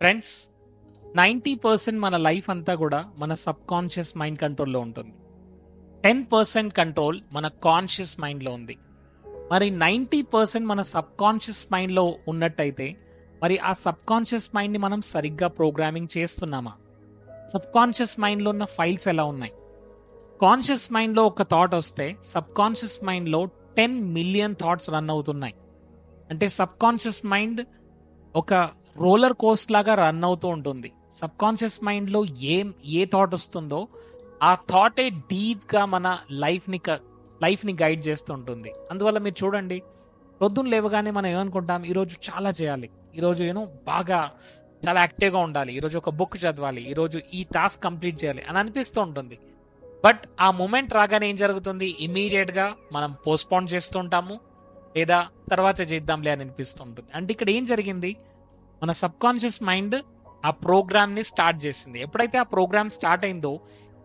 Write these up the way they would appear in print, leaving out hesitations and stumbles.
Friends, 90% మన life అంతా కూడా మన సబ్ కాన్షియస్ మైండ్ కంట్రోల్లో ఉంటుంది. 10% కంట్రోల్ మన కాన్షియస్ మైండ్లో ఉంది. మరి 90% మన సబ్ కాన్షియస్ మైండ్లో ఉన్నట్టయితే మరి ఆ సబ్ కాన్షియస్ మైండ్ని మనం సరిగ్గా ప్రోగ్రామింగ్ చేస్తున్నామా? సబ్ కాన్షియస్ మైండ్లో ఉన్న ఫైల్స్ ఎలా ఉన్నాయి? కాన్షియస్ మైండ్లో ఒక థాట్ వస్తే సబ్ కాన్షియస్ మైండ్లో 10 మిలియన్ థాట్స్ రన్ అవుతున్నాయి. అంటే సబ్ కాన్షియస్ మైండ్ ఒక రోలర్ కోస్ట్ లాగా రన్ అవుతూ ఉంటుంది. సబ్ కాన్షియస్ మైండ్లో ఏ థాట్ వస్తుందో ఆ థాటే డీప్గా మన లైఫ్ని గైడ్ చేస్తూ ఉంటుంది. అందువల్ల మీరు చూడండి, పొద్దున్న లేవగానే మనం ఏమనుకుంటాం, ఈరోజు చాలా చేయాలి, ఈరోజు బాగా చాలా యాక్టివ్గా ఉండాలి, ఈరోజు ఒక బుక్ చదవాలి, ఈరోజు ఈ టాస్క్ కంప్లీట్ చేయాలి అని అనిపిస్తూ ఉంటుంది. బట్ ఆ మూమెంట్ రాగానే ఏం జరుగుతుంది? ఇమీడియట్గా మనం పోస్ట్పోన్ చేస్తూ ఉంటాము, లేదా తర్వాత చేద్దాంలే అని అనిపిస్తూ ఉంటుంది. అంటే ఇక్కడ ఏం జరిగింది? మన సబ్ కాన్షియస్ మైండ్ ఆ ప్రోగ్రామ్ని స్టార్ట్ చేసింది. ఎప్పుడైతే ఆ ప్రోగ్రామ్ స్టార్ట్ అయిందో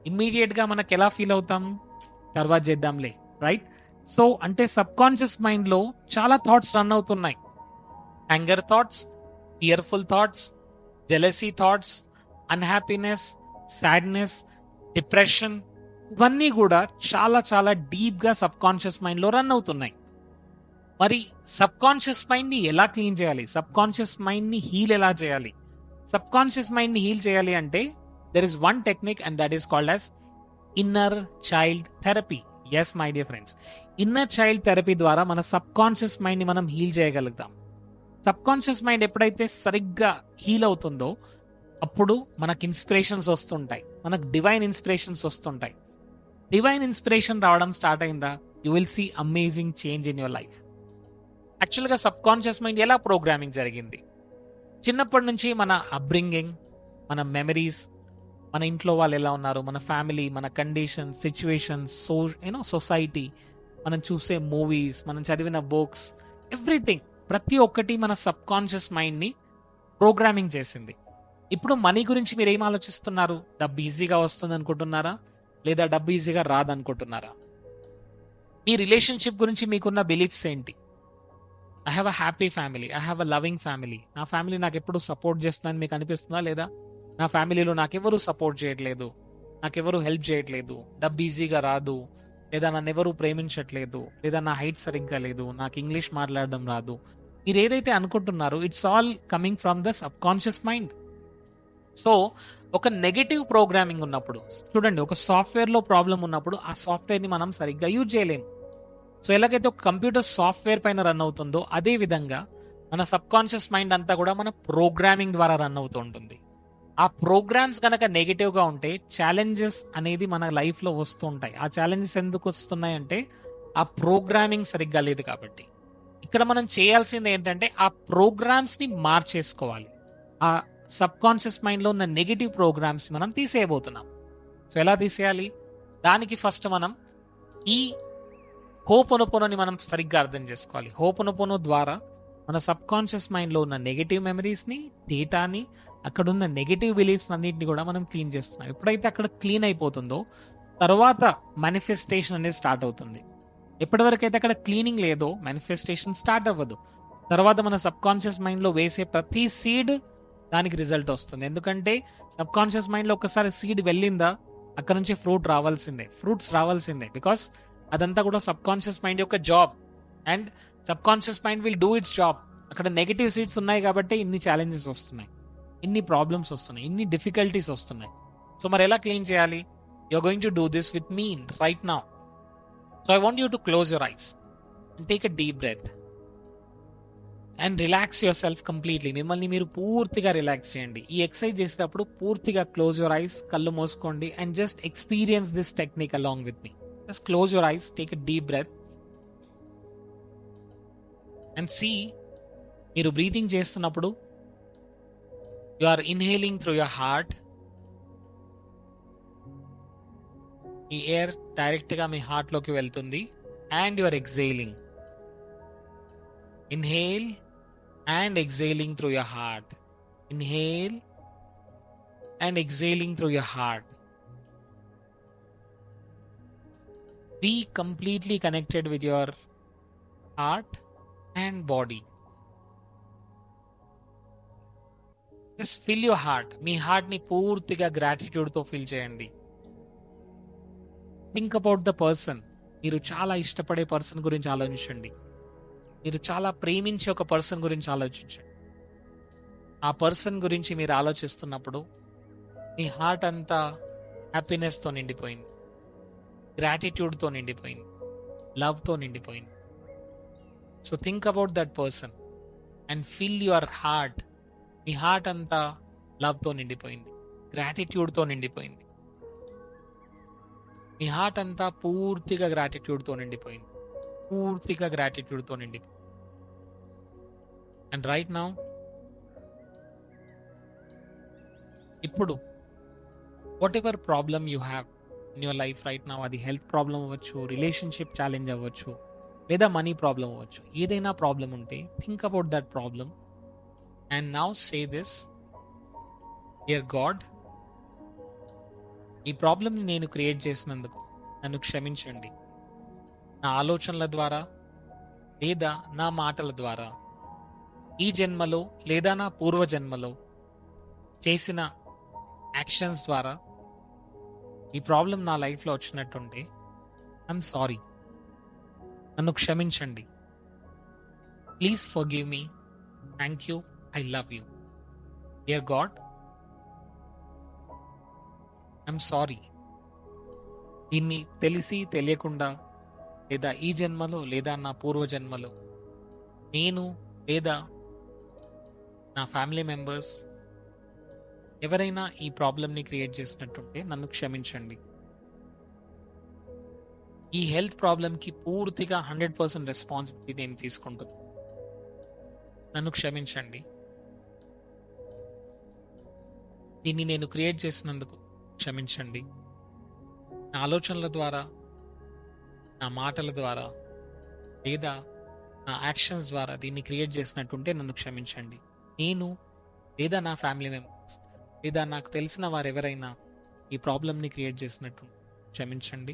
ఇమ్మీడియట్గా మనకు ఎలా ఫీల్ అవుతాం? తర్వాత చేద్దాంలే, రైట్? సో అంటే సబ్ కాన్షియస్ మైండ్లో చాలా థాట్స్ రన్ అవుతున్నాయి. Anger thoughts, fearful thoughts, jealousy thoughts, unhappiness, sadness, depression, ఇవన్నీ కూడా చాలా చాలా డీప్గా సబ్ కాన్షియస్ మైండ్లో రన్ అవుతున్నాయి. మరి సబ్ కాన్షియస్ మైండ్ని ఎలా క్లీన్ చేయాలి? సబ్ కాన్షియస్ మైండ్ని హీల్ ఎలా చేయాలి? సబ్ కాన్షియస్ మైండ్ని హీల్ చేయాలి అంటే there is one technique and that is called as inner child therapy. Yes my dear friends, inner child therapy ద్వారా మన సబ్ కాన్షియస్ మైండ్ని మనం హీల్ చేయగలుగుతాం. సబ్ కాన్షియస్ మైండ్ ఎప్పుడైతే సరిగ్గా హీల్ అవుతుందో అప్పుడు మనకు ఇన్స్పిరేషన్స్ వస్తుంటాయి, మనకు డివైన్ ఇన్స్పిరేషన్స్ వస్తుంటాయి. డివైన్ ఇన్స్పిరేషన్ రావడం స్టార్ట్ అయిందా, you will see amazing change in your life. యాక్చువల్గా సబ్ కాన్షియస్ మైండ్ ఎలా ప్రోగ్రామింగ్ జరిగింది? చిన్నప్పటి నుంచి మన అప్బ్రింగింగ్, మన మెమరీస్, మన ఇంట్లో వాళ్ళు ఎలా ఉన్నారు, మన ఫ్యామిలీ, మన కండిషన్స్, సిచ్యువేషన్స్, సొసైటీ, మనం చూసే మూవీస్, మనం చదివిన బుక్స్, ఎవ్రీథింగ్, ప్రతి ఒక్కటి మన సబ్ కాన్షియస్ మైండ్ని ప్రోగ్రామింగ్ చేసింది. ఇప్పుడు మనీ గురించి మీరు ఏం ఆలోచిస్తున్నారు? డబ్బు ఈజీగా వస్తుంది అనుకుంటున్నారా, లేదా డబ్బు ఈజీగా రాదనుకుంటున్నారా? మీ రిలేషన్షిప్ గురించి మీకున్న బిలీఫ్స్ ఏంటి? I have a happy family, I have a loving family, నా ఫ్యామిలీ నాకు ఎప్పుడు సపోర్ట్ చేస్తుందని మీకు అనిపిస్తుందా? లేదా నా ఫ్యామిలీలో నాకెవరు సపోర్ట్ చేయట్లేదు, నాకెవరు హెల్ప్ చేయట్లేదు, డబ్బు ఈజీగా రాదు, లేదా నన్ను ఎవరు ప్రేమించట్లేదు, లేదా నా హైట్ సరిగ్గా లేదు, నాకు ఇంగ్లీష్ మాట్లాడడం రాదు, మీరు ఏదైతే అనుకుంటున్నారో it's all coming from the sub conscious mind. So ఒక నెగటివ్ ప్రోగ్రామింగ్ ఉన్నప్పుడు, చూడండి, ఒక సాఫ్ట్వేర్లో ప్రాబ్లం ఉన్నప్పుడు ఆ సాఫ్ట్వేర్ని మనం సరిగ్గా యూజ్ చేయలేము. సో ఎలాగైతే ఒక కంప్యూటర్ సాఫ్ట్వేర్ పైన రన్ అవుతుందో అదే విధంగా మన సబ్ కాన్షియస్ మైండ్ అంతా కూడా మన ప్రోగ్రామింగ్ ద్వారా రన్ అవుతూ ఉంటుంది. ఆ ప్రోగ్రామ్స్ కనుక నెగిటివ్గా ఉంటే ఛాలెంజెస్ అనేది మన లైఫ్లో వస్తూ ఉంటాయి. ఆ ఛాలెంజెస్ ఎందుకు వస్తున్నాయంటే ఆ ప్రోగ్రామింగ్ సరిగ్గా లేదు కాబట్టి. ఇక్కడ మనం చేయాల్సింది ఏంటంటే ఆ ప్రోగ్రామ్స్ని మార్చేసుకోవాలి. ఆ సబ్ కాన్షియస్ మైండ్లో ఉన్న నెగిటివ్ ప్రోగ్రామ్స్ మనం తీసేయబోతున్నాం. సో ఎలా తీసేయాలి? దానికి ఫస్ట్ మనం ఈ హోపోనోపోనోని మనం సరిగ్గా అర్థం చేసుకోవాలి. హోపోనోపోనో ద్వారా మన సబ్ కాన్షియస్ మైండ్లో ఉన్న నెగిటివ్ మెమరీస్ని, డేటాని, అక్కడున్న నెగిటివ్ బిలీఫ్స్ అన్నింటినీ కూడా మనం క్లీన్ చేస్తున్నాం. ఎప్పుడైతే అక్కడ క్లీన్ అయిపోతుందో తర్వాత మేనిఫెస్టేషన్ అనేది స్టార్ట్ అవుతుంది. ఎప్పటివరకు అయితే అక్కడ క్లీనింగ్ లేదో మేనిఫెస్టేషన్ స్టార్ట్ అవ్వదు. తర్వాత మన సబ్ కాన్షియస్ మైండ్లో వేసే ప్రతి సీడ్ దానికి రిజల్ట్ వస్తుంది. ఎందుకంటే సబ్ కాన్షియస్ మైండ్లో ఒకసారి సీడ్ వెళ్ళిందా అక్కడ నుంచి ఫ్రూట్స్ రావాల్సిందే. బికాస్ అదంతా కూడా సబ్ కాన్షియస్ మైండ్ యొక్క job, and sub conscious mind will do it's job. అక్కడ నెగిటివ్ సీడ్స్ ఉన్నాయి కాబట్టి ఇన్ని ఛాలెంజెస్ వస్తున్నాయి, ఇన్ని ప్రాబ్లమ్స్ వస్తున్నాయి, ఇన్ని డిఫికల్టీస్ వస్తున్నాయి. సో మరి ఎలా క్లీన్ చేయాలి? You're going to do this with me right now. So I want you to close your eyes and take a deep breath and relax yourself completely. మిమ్మల్ని మీరు పూర్తిగా relax చేయండి. ఈ exercise చేసేటప్పుడు పూర్తిగా క్లోజ్ యువర్ ఐస్, కళ్ళు మూసుకోండి and just experience this technique along with me. Just close your eyes, take a deep breath and see, మీరు బ్రీతింగ్ చేస్తున్నప్పుడు you are inhaling through your heart. ఈ ఎయిర్ డైరెక్ట్గా మీ హార్ట్లోకి వెళ్తుంది. And you are exhaling. Inhale and exhaling through your heart. Inhale and exhaling through your heart. Be completely connected with your heart and body. Just fill your heart. మీ హార్ట్ని పూర్తిగా గ్రాటిట్యూడ్తో fill చేయండి. Think about the person. మీరు చాలా ఇష్టపడే person గురించి ఆలోచించండి. మీరు చాలా ప్రేమించే ఒక పర్సన్ గురించి ఆలోచించండి. ఆ పర్సన్ గురించి మీరు ఆలోచిస్తున్నప్పుడు మీ హార్ట్ అంతా హ్యాపీనెస్తో నిండిపోయింది, గ్రాటిట్యూడ్తో నిండిపోయింది, లవ్తో నిండిపోయింది. So think about that person and fill your heart. Me heart అంతా లవ్తో నిండిపోయింది, గ్రాటిట్యూడ్తో నిండిపోయింది. మీ హార్ట్ అంతా పూర్తిగా గ్రాటిట్యూడ్తో నిండిపోయింది, పూర్తిగా గ్రాటిట్యూడ్తో నిండిపోయింది. అండ్ రైట్ నౌ, ఇప్పుడు what ever problem you have in your life right now, అది హెల్త్ ప్రాబ్లం అవ్వచ్చు, రిలేషన్షిప్ ఛాలెంజ్ అవ్వచ్చు, లేదా మనీ ప్రాబ్లం అవ్వచ్చు. ఏదైనా ప్రాబ్లం ఉంటే think about that problem and now say this: dear God, ఈ ప్రాబ్లమ్ని నేను క్రియేట్ చేసినందుకు నన్ను క్షమించండి. నా ఆలోచనల ద్వారా లేదా నా మాటల ద్వారా, ఈ జన్మలో లేదా నా పూర్వజన్మలో చేసిన యాక్షన్స్ ద్వారా ఈ ప్రాబ్లం నా లైఫ్లో వచ్చినట్టుంటే ఐఎమ్ సారీ. నన్ను క్షమించండి. Please forgive me. Thank you. I love you. Dear God, I'm sorry. దీన్ని తెలిసి తెలియకుండా లేదా ఈ జన్మలో లేదా నా పూర్వజన్మలో నేను లేదా నా ఫ్యామిలీ మెంబర్స్ ఎవరైనా ఈ ప్రాబ్లమ్ని క్రియేట్ చేసినట్టుంటే నన్ను క్షమించండి. ఈ హెల్త్ ప్రాబ్లంకి పూర్తిగా 100% రెస్పాన్సిబిలిటీ నేను తీసుకుంటున్నాను. నన్ను క్షమించండి. దీన్ని నేను క్రియేట్ చేసినందుకు క్షమించండి. నా ఆలోచనల ద్వారా, నా మాటల ద్వారా లేదా నా యాక్షన్స్ ద్వారా దీన్ని క్రియేట్ చేసినట్టుంటే నన్ను క్షమించండి. నేను లేదా నా ఫ్యామిలీ మెంబర్స్ లేదా నాకు తెలిసిన వారు ఎవరైనా ఈ ప్రాబ్లమ్ని క్రియేట్ చేసినట్టు క్షమించండి.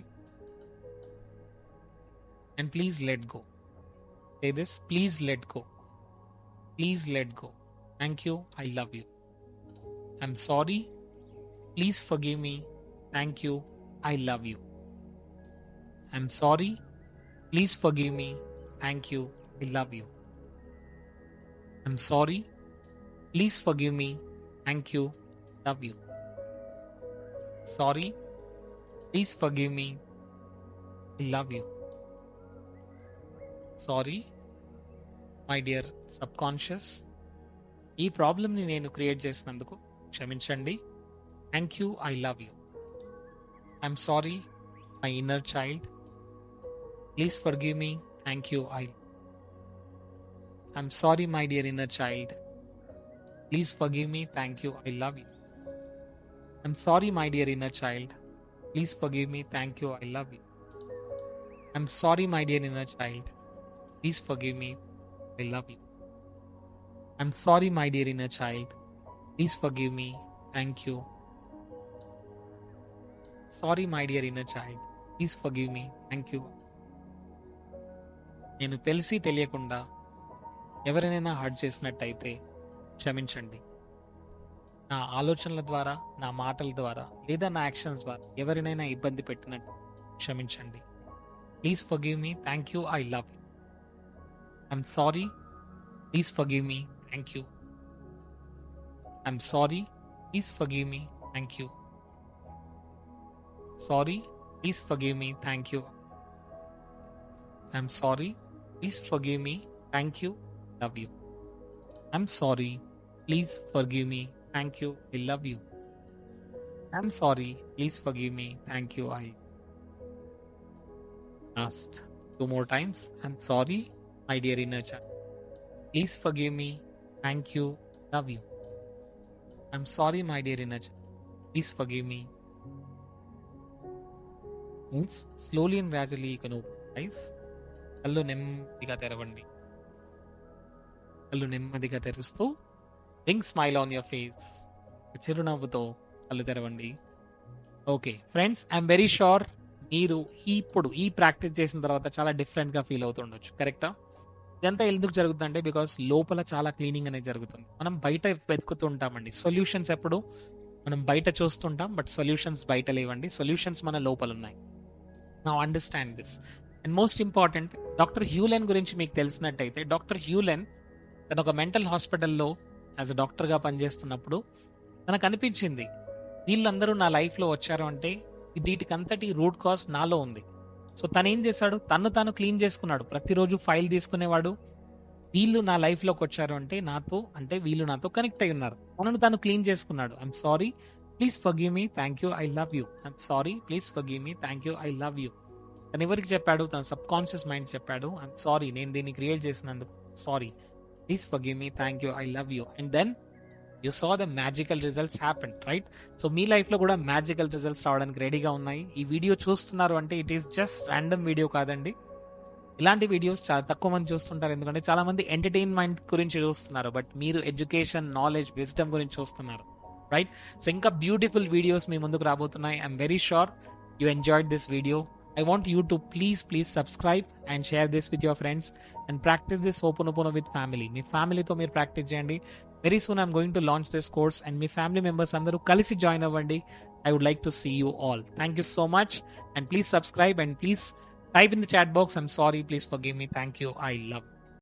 And please let go. Say this: please let go. Please let go. Thank you. I love you. I'm sorry. Please forgive me. Thank you. I love you. I'm sorry. Please forgive me. Thank you. I love you. I'm sorry. Please forgive me. Thank you. Love you. Sorry. Please forgive me. I love you. Sorry, my dear subconscious. ఈ ప్రాబ్లమ్ని నేను create చేసినందుకు క్షమించండి. Thank you. I love you. I'm sorry, my inner child. Please forgive me. Thank you. I'm sorry, my dear inner child. Please forgive me. Thank you. I love you. I'm sorry, my dear inner child. Please forgive me. Thank you. I love you. I'm sorry, my dear inner child. Please forgive me. I love you. I'm sorry, my dear inner child. Please forgive me. Thank you. Sorry, my dear inner child. Please forgive me. Thank you. నేను తెలిసి తెలియకుండా ఎవరైనా hurt చేసినట్టయితే క్షమించండి. నా ఆలోచనల ద్వారా, నా మాటల ద్వారా లేదా నా యాక్షన్స్ ద్వారా ఎవరినైనా ఇబ్బంది పెట్టినట్టు క్షమించండి. Please forgive me. Thank you. I love you. I'm sorry. Please forgive me. Thank you. I'm sorry. Please forgive me. Thank you. Sorry. Please forgive me. Thank you. I'm sorry. Please forgive me. Thank you. Love you. I'm sorry. Please forgive me. Thank you. I love you. I'm sorry. Please forgive me. Thank you. I last 2 more times. I'm sorry, my dear inner child. Please forgive me. Thank you. Love you. I'm sorry, my dear inner child. Please forgive me. Means slowly and gradually you can open your eyes. కళ్ళు నెమ్మదిగా తెరవండి. కళ్ళు నెమ్మదిగా తెరుస్తూ big smile on your face. చిరునవ్వుతో కళ్ళు తెరవండి. Okay friends, I'm very sure మీరు ఇప్పుడు ఈ ప్రాక్టీస్ చేసిన తర్వాత చాలా డిఫరెంట్గా ఫీల్ అవుతుండొచ్చు. కరెక్టా? ఇదంతా ఎందుకు జరుగుతుందంటే బికాస్ లోపల చాలా క్లీనింగ్ అనేది జరుగుతుంది. మనం బయట వెతుకుతూ ఉంటామండి సొల్యూషన్స్. ఎప్పుడు మనం బయట చూస్తుంటాం, బట్ సొల్యూషన్స్ బయట లేవండి. సొల్యూషన్స్ మన లోపల ఉన్నాయి. Now understand this. And most important, doctor హ్యూలెన్ గురించి మీకు తెలిసినట్టయితే, డాక్టర్ హ్యూలెన్ తను ఒక మెంటల్ హాస్పిటల్లో యాజ్ అ డాక్టర్గా పనిచేస్తున్నప్పుడు తనకు అనిపించింది, వీళ్ళందరూ నా లైఫ్లో వచ్చారు అంటే వీటికంతటి రూట్ కాజ్ నాలో ఉంది. సో తను ఏం చేశాడు, తను తాను క్లీన్ చేసుకున్నాడు. ప్రతిరోజు ఫైల్ తీసుకునేవాడు. వీళ్ళు నా లైఫ్లోకి వచ్చారు అంటే వీళ్ళు నాతో కనెక్ట్ అయి ఉన్నారు. తనను తాను క్లీన్ చేసుకున్నాడు. I'm sorry, please forgive me, thank you, I love you. I'm sorry, please forgive me, thank you, I love you. తను ఎవరికి చెప్పాడు? తన సబ్ కాన్షియస్ మైండ్ చెప్పాడు, ఐఎమ్ సారీ, నేను దీన్ని క్రియేట్ చేసినందుకు sorry, please forgive me, thank you, I love you. And then you saw the magical results happen, right? So మీ లైఫ్లో కూడా మ్యాజికల్ రిజల్ట్స్ రావడానికి రెడీగా ఉన్నాయి. ఈ వీడియో చూస్తున్నారు అంటే it is just random video కాదండి. ఇలాంటి వీడియోస్ చాలా తక్కువ మంది చూస్తుంటారు, ఎందుకంటే చాలా మంది ఎంటర్టైన్మెంట్ గురించి చూస్తున్నారు, బట్ మీరు ఎడ్యుకేషన్, నాలెడ్జ్, విజ్డమ్ గురించి చూస్తున్నారు, రైట్? సో ఇంకా బ్యూటిఫుల్ వీడియోస్ మీ ముందుకు రాబోతున్నాయి. I'm very sure you enjoyed this video. I want you to please subscribe and share this with your friends and practice this Ho'oponopono with family. మీ ఫ్యామిలీతో మీరు practice చేయండి. Very soon I'm going to launch this course and me family members అందరూ కలిసి join అవ్వండి. I would like to see you all. Thank you so much and please subscribe and please type in the chat box, I'm sorry, please forgive me, thank you, I love you.